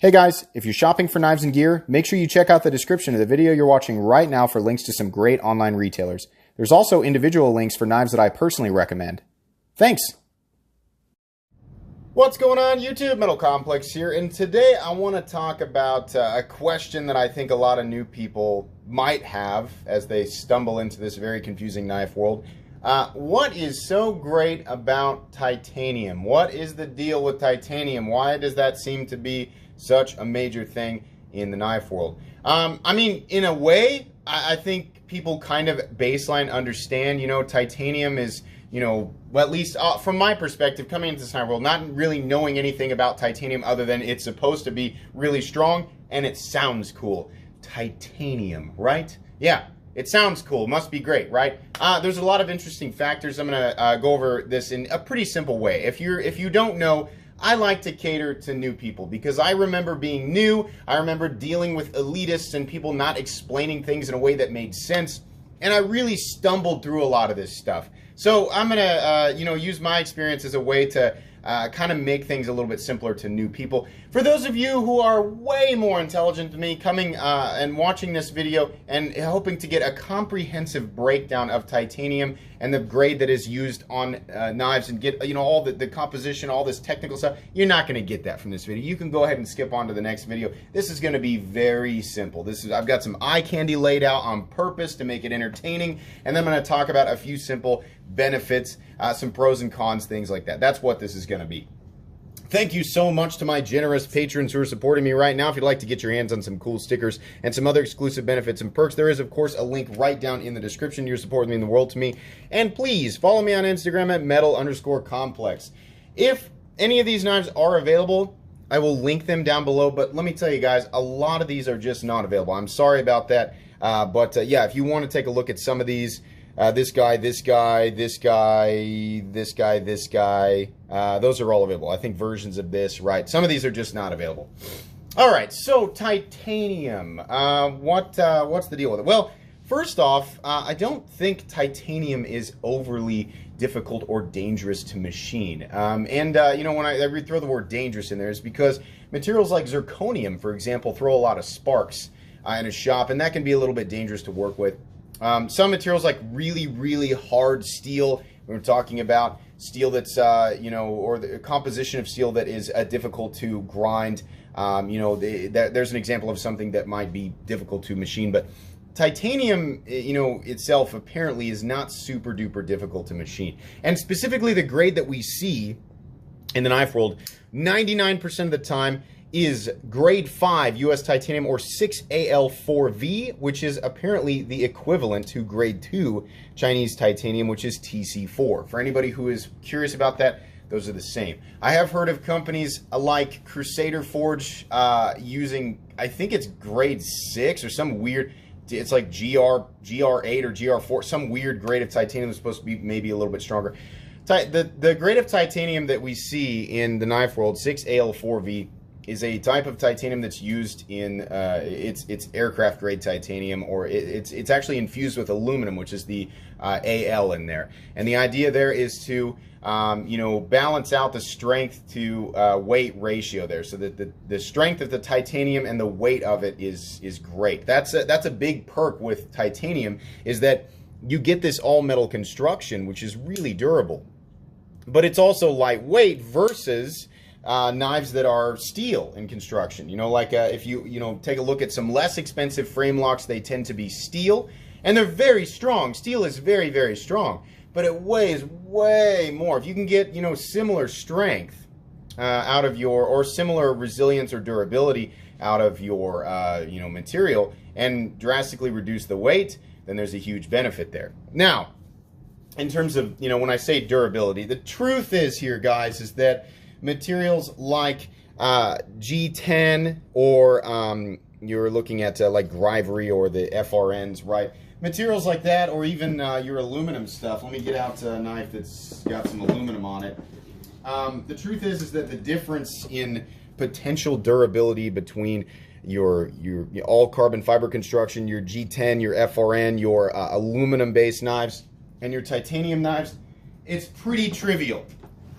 Hey guys, if you're shopping for knives and gear, make sure you check out the description of the video you're watching right now for links to some great online retailers. There's also individual links for knives that I personally recommend. Thanks! What's going on YouTube? Metal Complex here, and today I want to talk about a question that I think a lot of new people might have as they stumble into this very confusing knife world. What is so great about titanium? What is the deal with titanium? Why does that seem to be such a major thing in the knife world? I mean, in a way, I think people kind of baseline understand, titanium is, well, at least from my perspective, coming into this knife world, not really knowing anything about titanium other than it's supposed to be really strong and it sounds cool. Titanium, right? Yeah. It sounds cool. Must be great, right? There's a lot of interesting factors. I'm going to go over this in a pretty simple way. If you don't know, I like to cater to new people because I remember being new. I remember dealing with elitists and people not explaining things in a way that made sense. And I really stumbled through a lot of this stuff. So I'm going to, use my experience as a way to kind of make things a little bit simpler to new people. For those of you who are way more intelligent than me, coming and watching this video and hoping to get a comprehensive breakdown of titanium and the grade that is used on knives and get, all the composition, all this technical stuff, you're not going to get that from this video. You can go ahead and skip on to the next video. This is going to be very simple. I've got some eye candy laid out on purpose to make it entertaining, and then I'm going to talk about a few simple benefits, some pros and cons, things like that. That's what this is going to be. Thank you so much to my generous patrons who are supporting me right now. If you'd like to get your hands on some cool stickers and some other exclusive benefits and perks, there is, of course, a link right down in the description. You're supporting me in the world to me. And please follow me on Instagram at metal_complex. If any of these knives are available, I will link them down below. But let me tell you guys, a lot of these are just not available. I'm sorry about that. Yeah, if you want to take a look at some of these, this guy, this guy, this guy, this guy, this guy. Those are all available. I think versions of this, right? Some of these are just not available. All right, so titanium. What's the deal with it? Well, first off, I don't think titanium is overly difficult or dangerous to machine. When I throw the word dangerous in there, is because materials like zirconium, for example, throw a lot of sparks in a shop, and that can be a little bit dangerous to work with. Some materials like really, really hard steel, we're talking about steel that's, or the composition of steel that is difficult to grind. There's an example of something that might be difficult to machine, but titanium, itself apparently is not super duper difficult to machine. And specifically the grade that we see in the knife world, 99% of the time is grade 5 US titanium or 6Al4V, which is apparently the equivalent to grade 2 Chinese titanium, which is TC4. For anybody who is curious about that, those are the same. I have heard of companies like Crusader Forge using, I think it's grade 6 or some weird, it's like GR8 or GR4, some weird grade of titanium that's supposed to be maybe a little bit stronger. The grade of titanium that we see in the knife world, 6Al4V, is a type of titanium that's used in it's aircraft grade titanium, or it's actually infused with aluminum, which is the Al in there. And the idea there is to balance out the strength to weight ratio there, so that the strength of the titanium and the weight of it is great. That's a big perk with titanium, is that you get this all metal construction, which is really durable, but it's also lightweight versus knives that are steel in construction. If you take a look at some less expensive frame locks, they tend to be steel, and they're very strong. Steel is very, very strong, but it weighs way more. If you can get, similar strength out of or similar resilience or durability out of your, material, and drastically reduce the weight, then there's a huge benefit there. Now, in terms of, when I say durability, the truth is here, guys, is that materials like G10 or you're looking at like Grivory or the FRNs, right? Materials like that, or even your aluminum stuff. Let me get out a knife that's got some aluminum on it. The truth is that the difference in potential durability between your all carbon fiber construction, your G10, your FRN, your aluminum based knives, and your titanium knives, it's pretty trivial.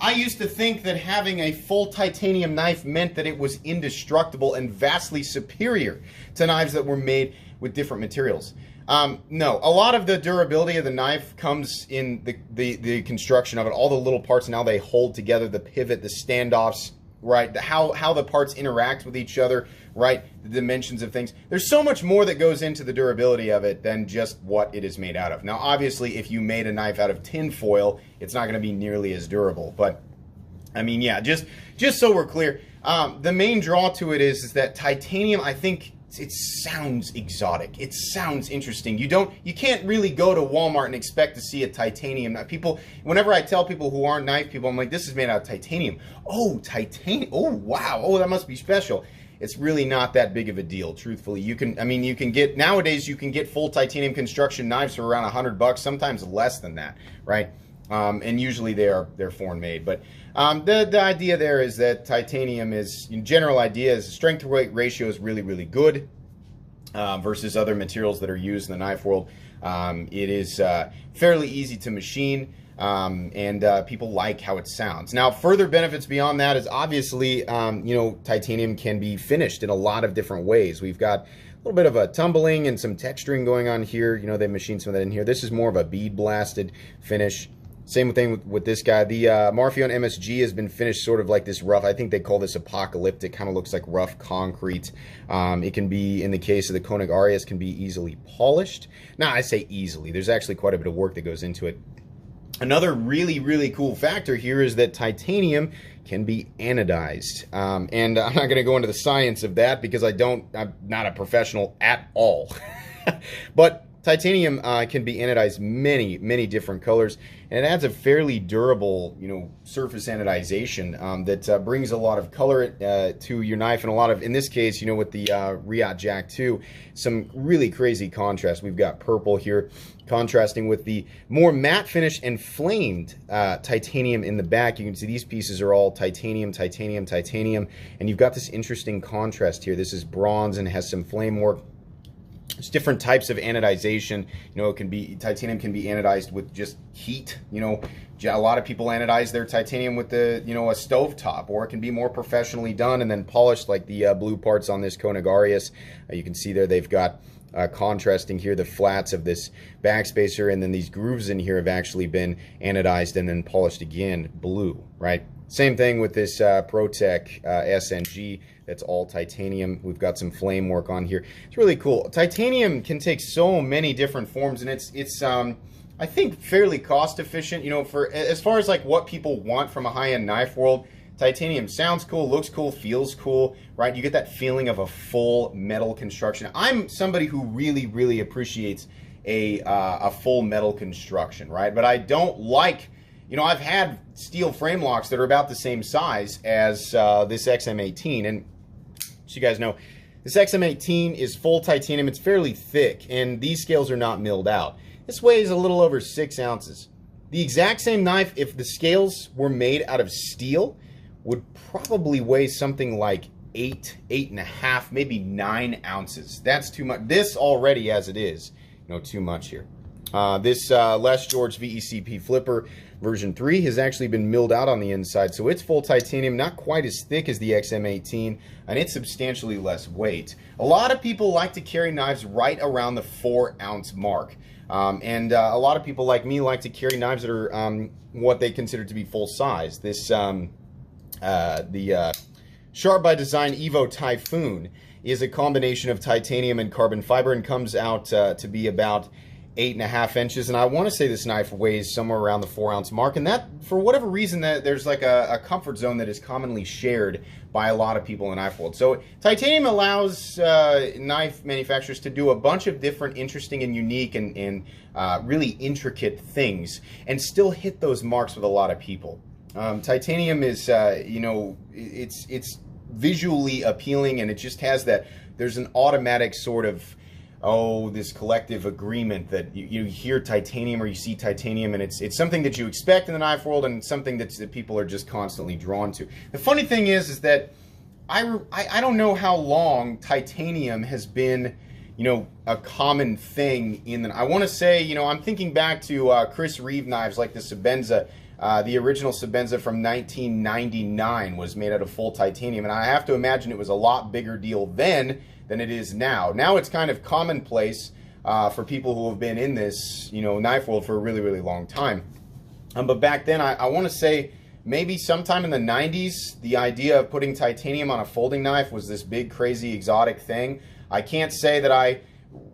I used to think that having a full titanium knife meant that it was indestructible and vastly superior to knives that were made with different materials. No, a lot of the durability of the knife comes in the construction of it, all the little parts and how they hold together, the pivot, the standoffs, right? How the parts interact with each other, right? The dimensions of things. There's so much more that goes into the durability of it than just what it is made out of. Now, obviously, if you made a knife out of tin foil, it's not going to be nearly as durable. But, I mean, yeah, just so we're clear, the main draw to it is that titanium, I think, it sounds exotic. It sounds interesting. You can't really go to Walmart and expect to see a titanium. People, whenever I tell people who aren't knife people, I'm like, this is made out of titanium. Oh, titanium. Oh, wow. Oh, that must be special. It's really not that big of a deal, truthfully. You can get, nowadays you can get full titanium construction knives for around $100, sometimes less than that, right? And usually they're foreign made. But the idea there is that titanium is, general idea is strength to weight ratio is really, really good versus other materials that are used in the knife world. It is fairly easy to machine. And people like how it sounds. Now, further benefits beyond that is obviously, titanium can be finished in a lot of different ways. We've got a little bit of a tumbling and some texturing going on here. They machined some of that in here. This is more of a bead blasted finish. Same thing with this guy. The Marfion MSG has been finished sort of like this rough, I think they call this apocalyptic, kind of looks like rough concrete. It can be, in the case of the Koenig Arias, can be easily polished. Now, I say easily. There's actually quite a bit of work that goes into it. Another really, really cool factor here is that titanium can be anodized. And I'm not going to go into the science of that because I'm not a professional at all. But titanium can be anodized many, many different colors, and it adds a fairly durable, surface anodization that brings a lot of color to your knife, and a lot of, in this case, with the Riot Jack 2, some really crazy contrast. We've got purple here, contrasting with the more matte finish and flamed titanium in the back. You can see these pieces are all titanium, titanium, titanium, and you've got this interesting contrast here. This is bronze and has some flame work. There's different types of anodization. Titanium can be anodized with just heat. A lot of people anodize their titanium with a stove top, or it can be more professionally done and then polished, like the blue parts on this Koenig Arias. You can see there they've got contrasting here the flats of this backspacer, and then these grooves in here have actually been anodized and then polished again blue, right? Same thing with this ProTech SNG. That's all titanium. We've got some flame work on here. It's really cool. Titanium can take so many different forms, and it's I think fairly cost efficient. For as far as like what people want from a high-end knife world, titanium sounds cool, looks cool, feels cool, right? You get that feeling of a full metal construction. I'm somebody who really, really appreciates a full metal construction, right? But I don't like. I've had steel frame locks that are about the same size as this XM18, and as you guys know, this XM18 is full titanium. It's fairly thick, and these scales are not milled out. This weighs a little over 6 ounces. The exact same knife, if the scales were made out of steel, would probably weigh something like 8.5, maybe 9 ounces. That's too much. This already, as it is, too much here. This Les George VECP Flipper version 3 has actually been milled out on the inside, so it's full titanium, not quite as thick as the XM18, and it's substantially less weight. A lot of people like to carry knives right around the 4-ounce mark, and a lot of people like me like to carry knives that are what they consider to be full size. This the Sharp by Design Evo Typhoon is a combination of titanium and carbon fiber and comes out to be about 8.5 inches, and I want to say this knife weighs somewhere around the 4-ounce mark, and that, for whatever reason, that there's like a comfort zone that is commonly shared by a lot of people in the knife world. So titanium allows knife manufacturers to do a bunch of different interesting and unique and really intricate things and still hit those marks with a lot of people. Titanium is, it's visually appealing, and it just has that, there's an automatic sort of, this collective agreement that you hear titanium or you see titanium, and it's something that you expect in the knife world and something that people are just constantly drawn to. The funny thing is that I don't know how long titanium has been, a common thing in the, I want to say, I'm thinking back to Chris Reeve knives like the Sebenza The original Sebenza from 1999 was made out of full titanium, and I have to imagine it was a lot bigger deal then than it is now. Now it's kind of commonplace for people who have been in this, knife world for a really, really long time. But back then, I want to say maybe sometime in the 90s, the idea of putting titanium on a folding knife was this big, crazy, exotic thing. I can't say that I,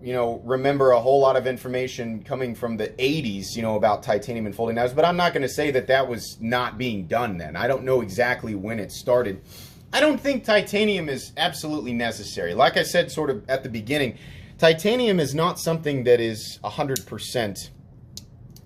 remember a whole lot of information coming from the 80s, about titanium and folding knives, but I'm not going to say that that was not being done then. I don't know exactly when it started. I don't think titanium is absolutely necessary. Like I said sort of at the beginning, titanium is not something that is 100%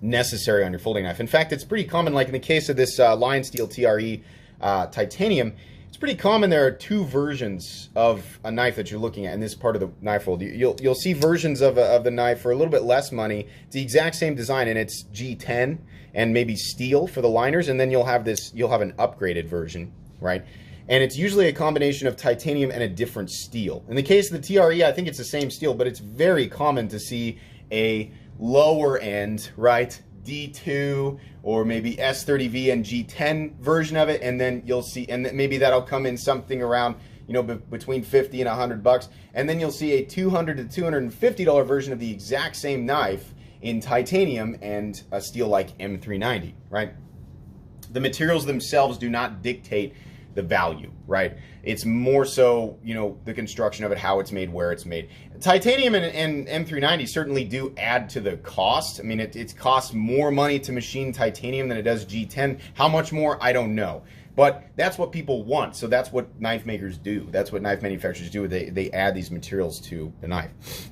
necessary on your folding knife. In fact, it's pretty common, like in the case of this Lion Steel TRE titanium, it's pretty common there are two versions of a knife that you're looking at in this part of the knife world. You'll see versions of the knife for a little bit less money. It's the exact same design, and it's G10 and maybe steel for the liners, and then you'll have an upgraded version, right? And it's usually a combination of titanium and a different steel. In the case of the TRE, I think it's the same steel, but it's very common to see a lower end, right, D2 or maybe S30V and G10 version of it, and then you'll see, and maybe that'll come in something around, between 50 and $100, and then you'll see a $200 to $250 version of the exact same knife in titanium and a steel like M390, right? The materials themselves do not dictate the value, right? It's more so, the construction of it, how it's made, where it's made. Titanium and M390 certainly do add to the cost. I mean, it costs more money to machine titanium than it does G10. How much more? I don't know. But that's what people want. So that's what knife makers do. That's what knife manufacturers do. They add these materials to the knife.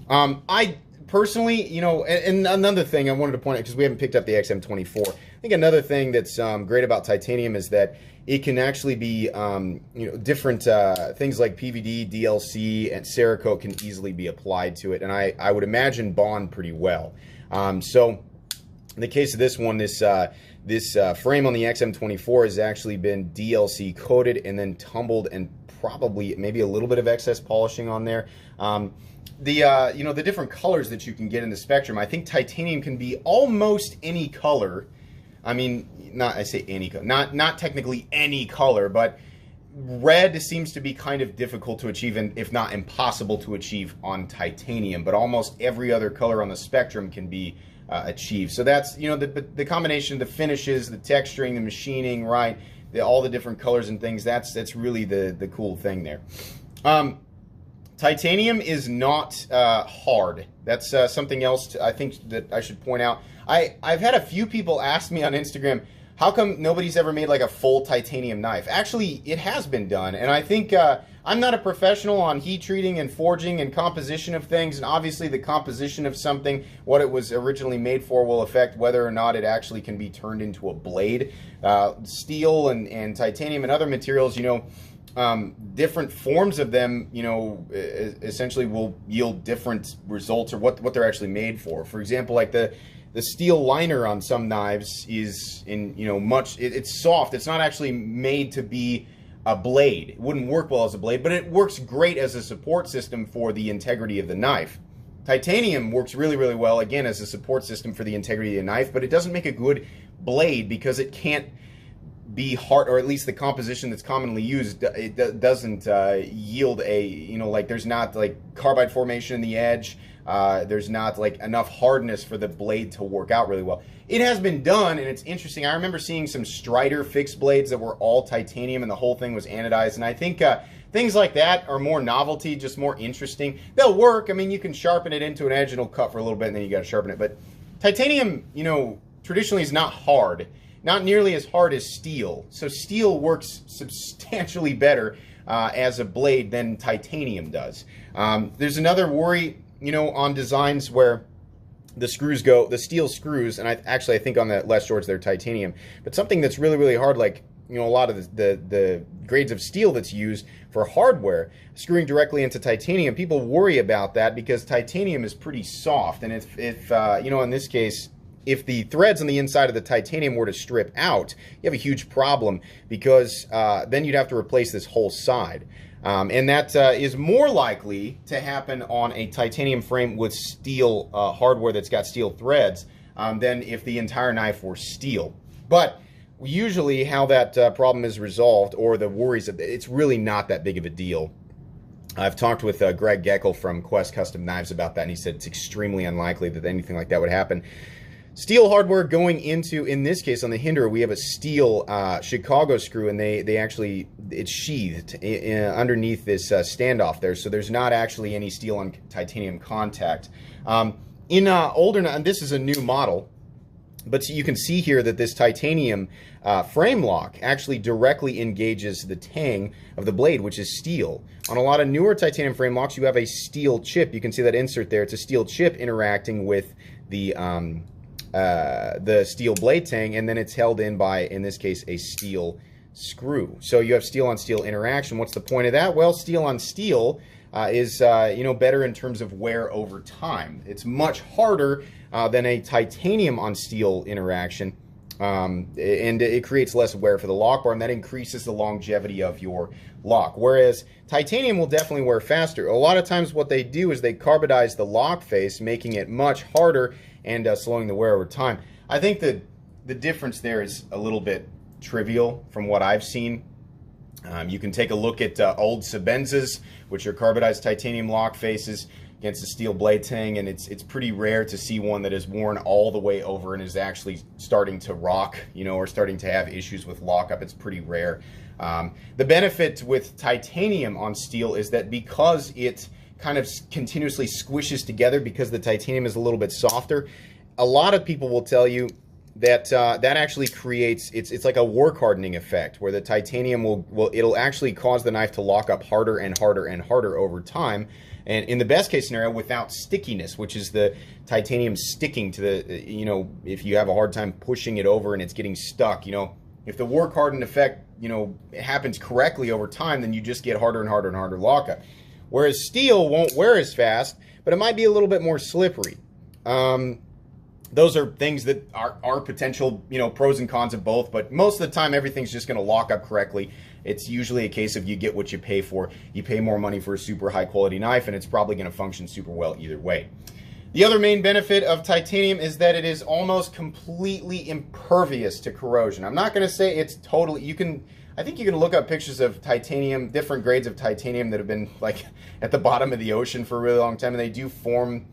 I personally, and another thing I wanted to point out, because we haven't picked up the XM24. I think another thing that's great about titanium is that it can actually be, different things like PVD, DLC, and Cerakote can easily be applied to it, and I would imagine bond pretty well. So in the case of this one, this frame on the XM24 has actually been DLC coated and then tumbled, and probably maybe a little bit of excess polishing on there. The different colors that you can get in the spectrum, I think titanium can be almost any color. I mean, I say any color, not technically any color, but red seems to be kind of difficult to achieve, and if not impossible to achieve on titanium, but almost every other color on the spectrum can be achieved. So that's, the combination of the finishes, the texturing, the machining, right, all the different colors and things, that's really the cool thing there. Titanium is not hard. That's something else I think that I should point out. I've had a few people ask me on Instagram, how come nobody's ever made like a full titanium knife? Actually, it has been done, and I think I'm not a professional on heat treating and forging and composition of things, and obviously the composition of something, what it was originally made for, will affect whether or not it actually can be turned into a blade. Steel and titanium and other materials, different forms of them, essentially will yield different results, or what they're actually made for. For example, like the steel liner on some knives is it's soft. It's not actually made to be a blade. It wouldn't work well as a blade, but it works great as a support system for the integrity of the knife. Titanium works really, really well, again, as a support system for the integrity of the knife, but it doesn't make a good blade because it can't be hard, or at least the composition that's commonly used, it doesn't yield a, there's not like carbide formation in the edge. There's not like enough hardness for the blade to work out really well. It has been done, and it's interesting. I remember seeing some Strider fixed blades that were all titanium, and the whole thing was anodized. And I think things like that are more novelty, just more interesting. They'll work. I mean, you can sharpen it into an edge, and it'll cut for a little bit, and then you got to sharpen it. But titanium, traditionally is not hard. Not nearly as hard as steel. So steel works substantially better as a blade than titanium does. There's another worry, on designs where the steel screws, and I think on the less shorts they're titanium, but something that's really, really hard, like, a lot of the grades of steel that's used for hardware, screwing directly into titanium, people worry about that because titanium is pretty soft, and if in this case, if the threads on the inside of the titanium were to strip out, you have a huge problem, because then you'd have to replace this whole side. And that is more likely to happen on a titanium frame with steel hardware that's got steel threads than if the entire knife were steel. But usually how that problem is resolved, or the worries, it's really not that big of a deal. I've talked with Greg Geckel from Quest Custom Knives about that, and he said it's extremely unlikely that anything like that would happen. Steel hardware going into, in this case, on the hinder, we have a steel Chicago screw, and they actually, it's sheathed underneath this standoff there, so there's not actually any steel on titanium contact. In older, and this is a new model, but you can see here that this titanium frame lock actually directly engages the tang of the blade, which is steel. On a lot of newer titanium frame locks, you have a steel chip. You can see that insert there. It's a steel chip interacting with the steel blade tang, and then it's held in by, in this case, a steel screw. So you have steel on steel interaction. What's the point of that? Well, steel on steel is better in terms of wear over time. It's much harder than a titanium on steel interaction, and it creates less wear for the lock bar, and that increases the longevity of your lock. Whereas titanium will definitely wear faster. A lot of times what they do is they carbonize the lock face, making it much harder and slowing the wear over time. I think that the difference there is a little bit trivial from what I've seen. You can take a look at old Sebenzas, which are carbonized titanium lock faces against a steel blade tang, and it's pretty rare to see one that is worn all the way over and is actually starting to rock, or starting to have issues with lockup. It's pretty rare. The benefit with titanium on steel is that because it kind of continuously squishes together, because the titanium is a little bit softer, a lot of people will tell you that that actually creates, it's like a work hardening effect, where the titanium it'll actually cause the knife to lock up harder and harder and harder over time, and in the best case scenario without stickiness, which is the titanium sticking to the, if you have a hard time pushing it over and it's getting stuck, if the work hardened effect, happens correctly over time, then you just get harder and harder and harder lockup. Whereas steel won't wear as fast, but it might be a little bit more slippery. Those are things that are potential, pros and cons of both, but most of the time everything's just going to lock up correctly. It's usually a case of you get what you pay for. You pay more money for a super high quality knife, and it's probably going to function super well either way. The other main benefit of titanium is that it is almost completely impervious to corrosion. I'm not going to say it's totally, I think you can look up pictures of titanium, different grades of titanium that have been like at the bottom of the ocean for a really long time, and they do form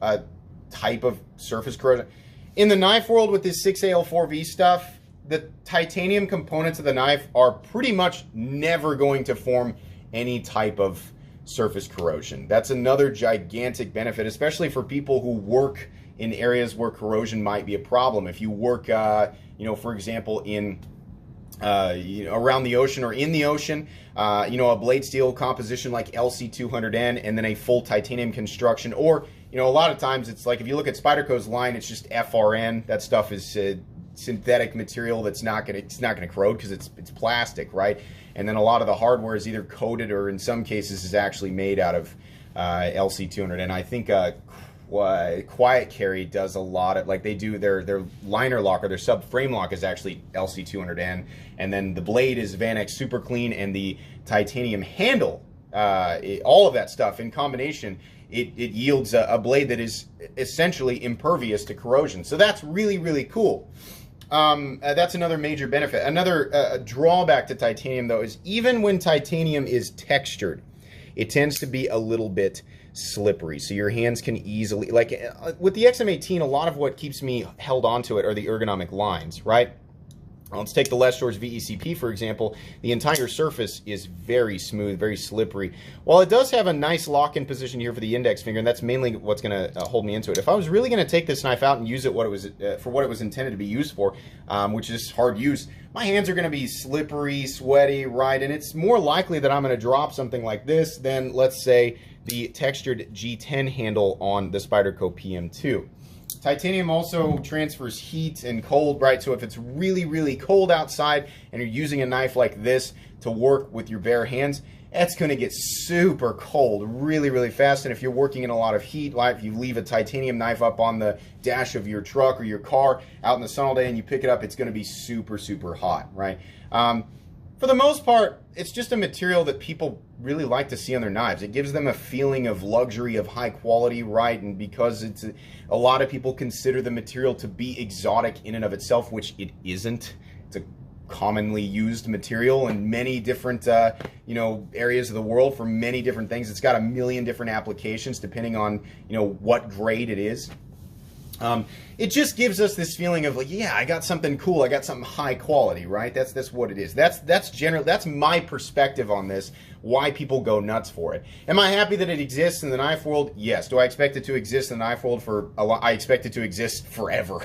a type of surface corrosion. In the knife world with this 6AL4V stuff, the titanium components of the knife are pretty much never going to form any type of surface corrosion. That's another gigantic benefit, especially for people who work in areas where corrosion might be a problem. If you work, for example, in around the ocean or in the ocean, a blade steel composition like LC200N and then a full titanium construction, or a lot of times it's like if you look at Spyderco's line, it's just FRN. That stuff is synthetic material that's not gonna corrode because it's plastic, right? And then a lot of the hardware is either coated or in some cases is actually made out of LC200N. I think Quiet Carry does a lot of, like, they do their liner lock or their sub frame lock is actually LC200N, and then the blade is Vanex Super Clean, and the titanium handle, all of that stuff in combination, it yields a blade that is essentially impervious to corrosion. So that's really, really cool. That's another major benefit. Another drawback to titanium, though, is even when titanium is textured, it tends to be a little bit slippery. So your hands can easily, like with the XM18, a lot of what keeps me held onto it are the ergonomic lines, right? Let's take the Les Shores VECP, for example. The entire surface is very smooth, very slippery. While it does have a nice lock-in position here for the index finger, and that's mainly what's going to hold me into it. If I was really going to take this knife out and use it for what it was intended to be used for, which is hard use, my hands are going to be slippery, sweaty, right? And it's more likely that I'm going to drop something like this than, let's say, the textured G10 handle on the Spyderco PM2. Titanium also transfers heat and cold, right? So if it's really, really cold outside and you're using a knife like this to work with your bare hands, it's going to get super cold really, really fast. And if you're working in a lot of heat, like if you leave a titanium knife up on the dash of your truck or your car out in the sun all day and you pick it up, it's going to be super, super hot, right? For the most part, it's just a material that people really like to see on their knives. It gives them a feeling of luxury, of high quality, right? And because it's a lot of people consider the material to be exotic in and of itself, which it isn't. It's a commonly used material in many different areas of the world for many different things. It's got a million different applications depending on what grade it is. It just gives us this feeling of like, yeah, I got something cool, I got something high quality, right? That's what it is. That's my perspective on this, why people go nuts for it. Am I happy that it exists in the knife world? Yes. Do I expect it to exist in the knife world for a lot? I expect it to exist forever.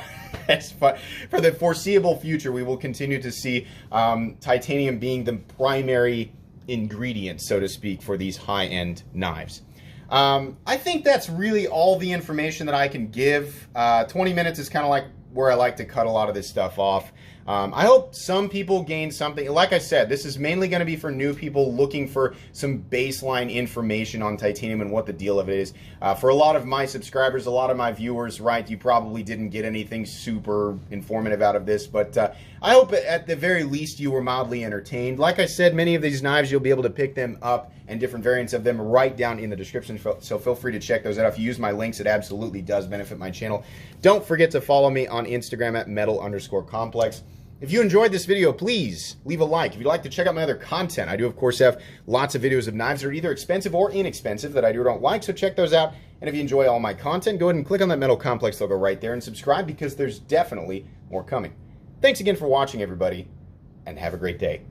For the foreseeable future, we will continue to see titanium being the primary ingredient, so to speak, for these high-end knives. I think that's really all the information that I can give. 20 minutes is kind of like where I like to cut a lot of this stuff off. I hope some people gain something. Like I said, this is mainly going to be for new people looking for some baseline information on titanium and what the deal of it is. For a lot of my subscribers, a lot of my viewers, right, you probably didn't get anything super informative out of this, but I hope at the very least you were mildly entertained. Like I said, many of these knives, you'll be able to pick them up and different variants of them right down in the description, so feel free to check those out. If you use my links, it absolutely does benefit my channel. Don't forget to follow me on Instagram at metal_complex. If you enjoyed this video, please leave a like. If you'd like to check out my other content, I do, of course, have lots of videos of knives that are either expensive or inexpensive that I do or don't like, so check those out. And if you enjoy all my content, go ahead and click on that Metal Complex logo right there and subscribe, because there's definitely more coming. Thanks again for watching, everybody, and have a great day.